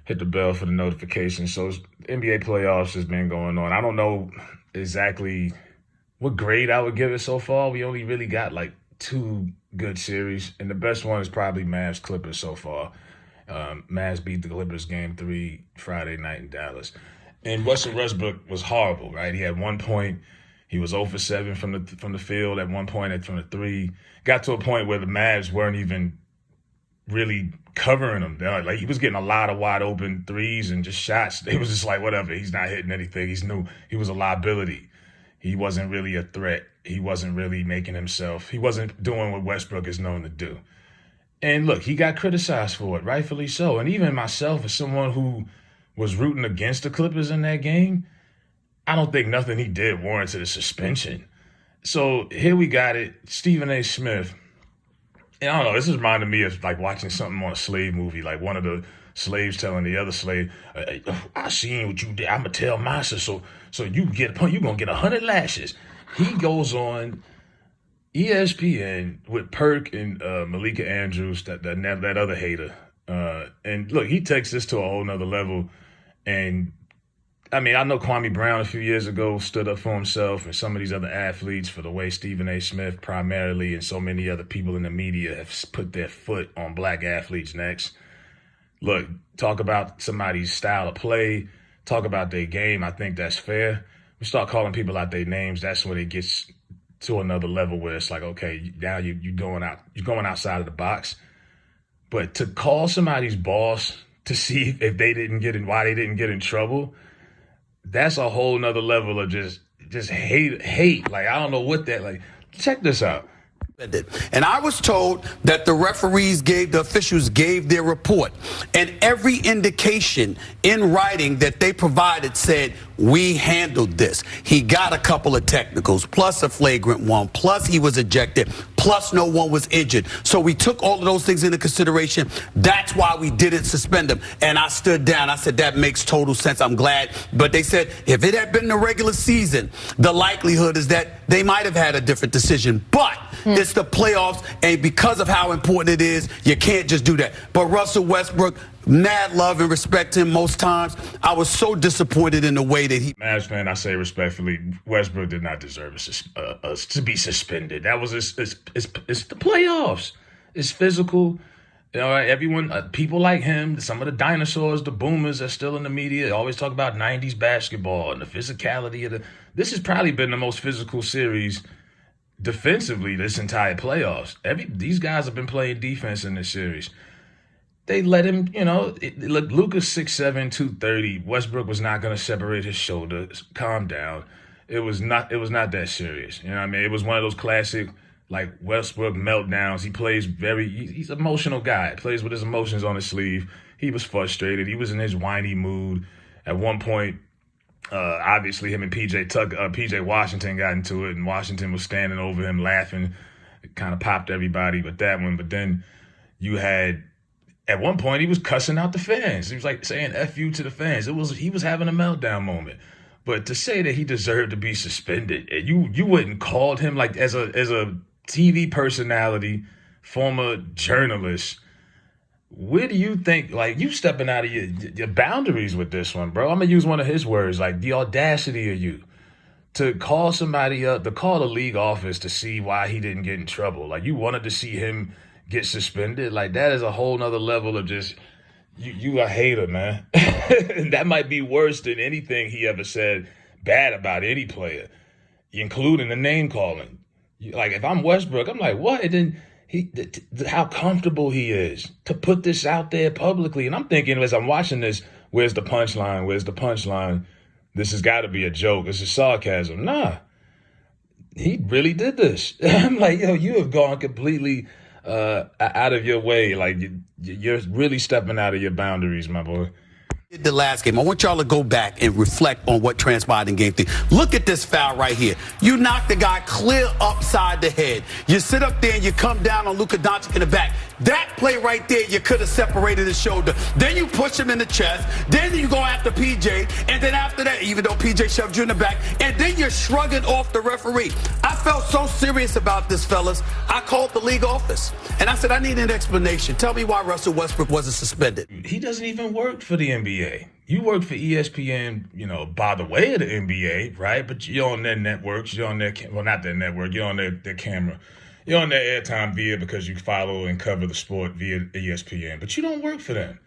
hit the bell for the notification. So NBA playoffs has been going on. I don't know exactly what grade I would give it so far. We only really got like 2 good series, and the best one is probably Mavs Clippers so far. Mavs beat the Clippers game 3 Friday night in Dallas. And Russell Westbrook was horrible, right? He had 1 point. He was 0 for 7 from the field at 1 point from the 3. Got to a point where the Mavs weren't even really covering him. Like, he was getting a lot of wide open threes and just shots. It was just like, whatever. He's not hitting anything. He was a liability. He wasn't really a threat. He wasn't really making himself. He wasn't doing what Westbrook is known to do. And look, he got criticized for it, rightfully so. And even myself, as someone who was rooting against the Clippers in that game, I don't think nothing he did warranted a suspension. So here we got it. Stephen A. Smith. And I don't know, this is reminding me of like watching something on a slave movie, like one of the slaves telling the other slave, I seen what you did. I'm going to tell master, so you you're going to get 100 lashes. He goes on ESPN with Perk and Malika Andrews, that other hater. And look, he takes this to a whole nother level. And I mean, I know Kwame Brown a few years ago stood up for himself, and some of these other athletes, for the way Stephen A. Smith primarily and so many other people in the media have put their foot on black athletes' necks. Look, talk about somebody's style of play, talk about their game. I think that's fair. We start calling people out their names, that's when it gets to another level where it's like, okay, now you're going outside of the box. But to call somebody's boss to see if they didn't get in, why they didn't get in trouble, that's a whole nother level of just hate. Like, I don't know what that, like, check this out. And I was told that the the officials gave their report, and every indication in writing that they provided said, we handled this. He got a couple of technicals, plus a flagrant one, plus he was ejected, plus no one was injured. So we took all of those things into consideration. That's why we didn't suspend him. And I stood down. I said, that makes total sense. I'm glad. But they said, if it had been the regular season, the likelihood is that they might have had a different decision. But it's the playoffs, and because of how important it is, you can't just do that. But Russell Westbrook, mad love and respect to him most times. I was so disappointed in the way that he... Mavs fan, I say respectfully, Westbrook did not deserve to be suspended. That was it's the playoffs. It's physical. You know, everyone, people like him, some of the dinosaurs, the boomers are still in the media. They always talk about 90s basketball and the physicality of This has probably been the most physical series defensively this entire playoffs. These guys have been playing defense in this series. They let him, look, Luka's 6'7", 230. Westbrook was not going to separate his shoulders. Calm down. It was not that serious. You know what I mean? It was one of those classic, like, Westbrook meltdowns. He's an emotional guy. Plays with his emotions on his sleeve. He was frustrated. He was in his whiny mood. At one point, obviously him and PJ Washington got into it, and Washington was standing over him laughing. It kind of popped everybody with that one. But then you had... At one point, he was cussing out the fans. He was like saying "F you" to the fans. He was having a meltdown moment. But to say that he deserved to be suspended, and you wouldn't called him, like, as a TV personality, former journalist, where do you think, like, you stepping out of your boundaries with this one, bro? I'm gonna use one of his words, like, the audacity of you to call somebody up, to call the league office to see why he didn't get in trouble. Like, you wanted to see him get suspended. Like, that is a whole nother level of just, you a hater, man. That might be worse than anything he ever said bad about any player, including the name calling. Like, if I'm Westbrook, I'm like, what? And then how comfortable he is to put this out there publicly. And I'm thinking, as I'm watching this, where's the punchline? Where's the punchline? This has got to be a joke. This is sarcasm. Nah, he really did this. I'm like, yo, you have gone completely out of your way. Like, you're really stepping out of your boundaries, my boy. The last game, I want y'all to go back and reflect on what transpired in game 3. Look at this foul right here. You knock the guy clear upside the head. You sit up there and you come down on Luka Doncic in the back. That play right there, you could have separated his shoulder. Then you push him in the chest. Then you go after PJ. And then after that, even though PJ shoved you in the back, and then you're shrugging off the referee. I felt so serious about this, fellas. I called the league office. And I said, I need an explanation. Tell me why Russell Westbrook wasn't suspended. He doesn't even work for the NBA. You work for ESPN, by the way of the NBA, right? But you're on their networks. You're on their, well, not their network. You're on their camera. You're on their airtime via because you follow and cover the sport via ESPN. But you don't work for them.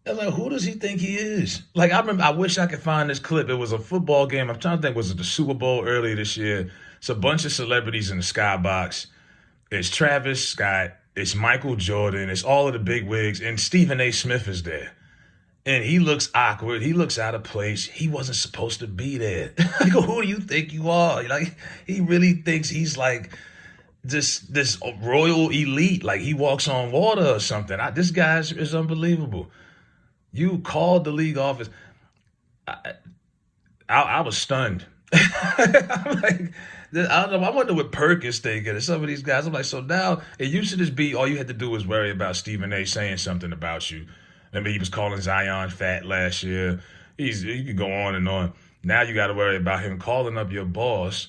They're like, who does he think he is? Like, I remember, I wish I could find this clip. It was a football game. I'm trying to think, was it the Super Bowl earlier this year? It's a bunch of celebrities in the skybox. It's Travis Scott. It's Michael Jordan. It's all of the big wigs. And Stephen A. Smith is there. And he looks awkward. He looks out of place. He wasn't supposed to be there. Like, who do you think you are? Like, he really thinks he's like this royal elite. Like, he walks on water or something. This guy is unbelievable. You called the league office. I was stunned. I'm like, I don't know. I wonder what Perk is thinking. And some of these guys, I'm like, so now it used to just be all you had to do was worry about Stephen A. saying something about you. I mean, he was calling Zion fat last year. He could go on and on. Now you got to worry about him calling up your boss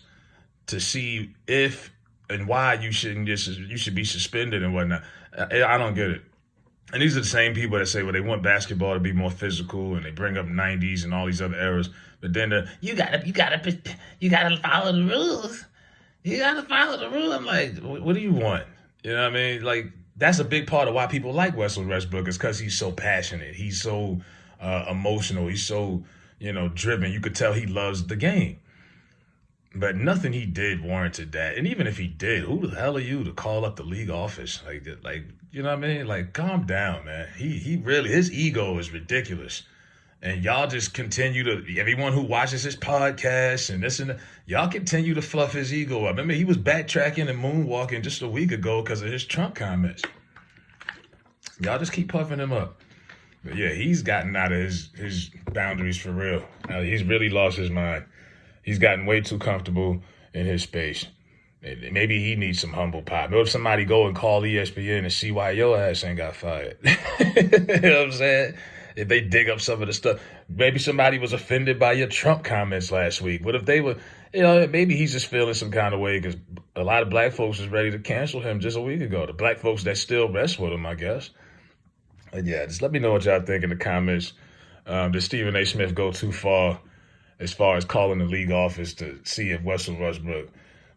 to see if and why you should be suspended and whatnot. I don't get it. And these are the same people that say, well, they want basketball to be more physical, and they bring up 90s and all these other eras. But then you gotta follow the rules. You gotta follow the rules. I'm like, what do you want? You know what I mean? Like, that's a big part of why people like Russell Westbrook is because he's so passionate. He's so emotional. He's so, driven. You could tell he loves the game. But nothing he did warranted that. And even if he did, who the hell are you to call up the league office? Like, you know what I mean? Like, calm down, man. He really, his ego is ridiculous. And y'all just continue everyone who watches his podcast and this and that, y'all continue to fluff his ego up. Remember, he was backtracking and moonwalking just a week ago because of his Trump comments. Y'all just keep puffing him up. But yeah, he's gotten out of his boundaries for real. He's really lost his mind. He's gotten way too comfortable in his space. Maybe he needs some humble pie. Maybe if somebody go and call ESPN and see why your ass ain't got fired. You know what I'm saying? If they dig up some of the stuff. Maybe somebody was offended by your Trump comments last week. What if they were, maybe he's just feeling some kind of way because a lot of black folks was ready to cancel him just a week ago. The black folks that still rest with him, I guess. But yeah, just let me know what y'all think in the comments. Did Stephen A. Smith go too far as calling the league office to see if Russell Westbrook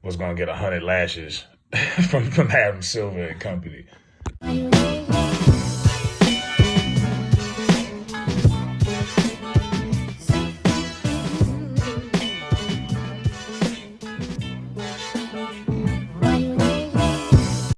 was going to get 100 lashes from Adam Silver and company?